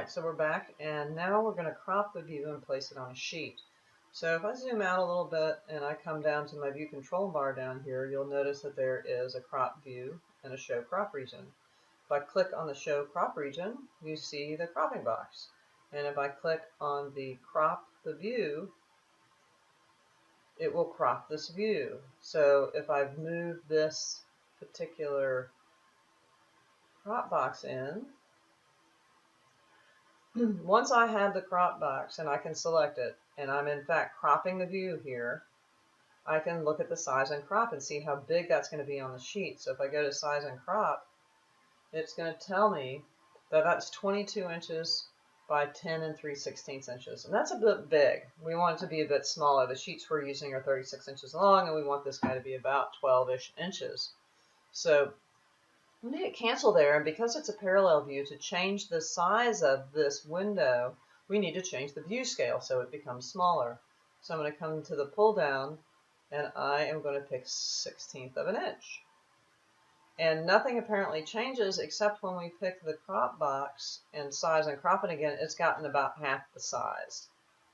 Alright, so we're back, and now we're going to crop the view and place it on a sheet. So if I zoom out a little bit and I come down to my view control bar down here, you'll notice that there is a crop view and a show crop region. If I click on the show crop region, you see the cropping box. And if I click on the crop the view, it will crop this view. So if I've moved this particular crop box in, once I have the crop box and I can select it, and I'm in fact cropping the view here, I can look at the size and crop and see how big that's going to be on the sheet. So if I go to size and crop, it's going to tell me that that's 22 inches by 10 3/16 inches. And that's a bit big. We want it to be a bit smaller. The sheets we're using are 36 inches long, and we want this guy to be about 12-ish inches. So I'm going to hit cancel there, and because it's a parallel view, to change the size of this window, we need to change the view scale so it becomes smaller. So I'm going to come to the pull down, and I am going to pick 1/16 of an inch. And nothing apparently changes except when we pick the crop box and size and crop it again, it's gotten about half the size,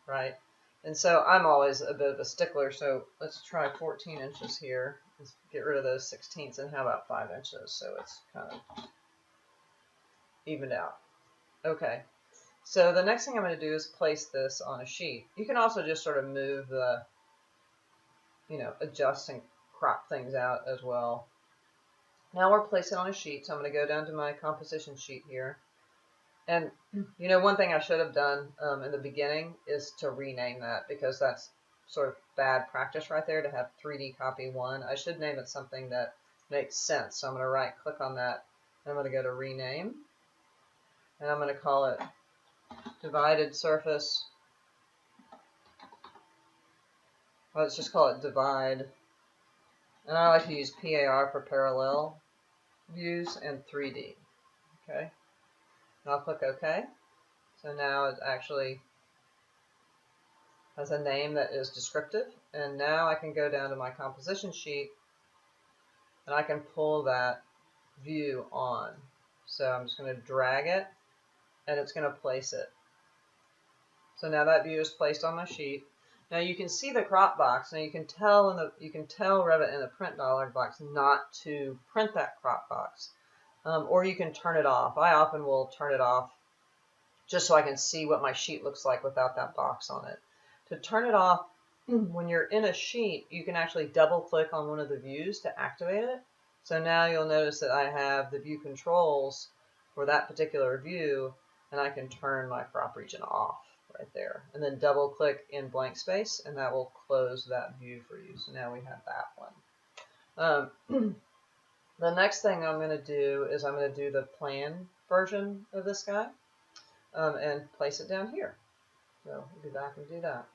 right? And so I'm always a bit of a stickler, so let's try 14 inches here. Let's get rid of those 16ths, and how about 5 inches? So it's kind of evened out. Okay, so the next thing I'm going to do is place this on a sheet. You can also just sort of move the, adjust and crop things out as well. Now we're placing it on a sheet, so I'm going to go down to my composition sheet here. And, one thing I should have done in the beginning is to rename that, because that's sort of bad practice right there to have 3D copy 1. I should name it something that makes sense. So I'm going to right click on that, and I'm going to go to rename, and I'm going to call it divided surface. Well, let's just call it divide. And I like to use PAR for parallel views and 3D. Okay. And I'll click OK. So now it actually has a name that is descriptive. And now I can go down to my composition sheet and I can pull that view on. So I'm just going to drag it and it's going to place it. So now that view is placed on my sheet. Now you can see the crop box. Now you can tell Revit in the print dialog box not to print that crop box. Or you can turn it off. I often will turn it off just so I can see what my sheet looks like without that box on it. To turn it off, when you're in a sheet, you can actually double click on one of the views to activate it. So now you'll notice that I have the view controls for that particular view, and I can turn my crop region off right there. And then double click in blank space, and that will close that view for you. So now we have that one. The next thing I'm going to do is I'm going to do the plan version of this guy and place it down here. So we'll be back and do that.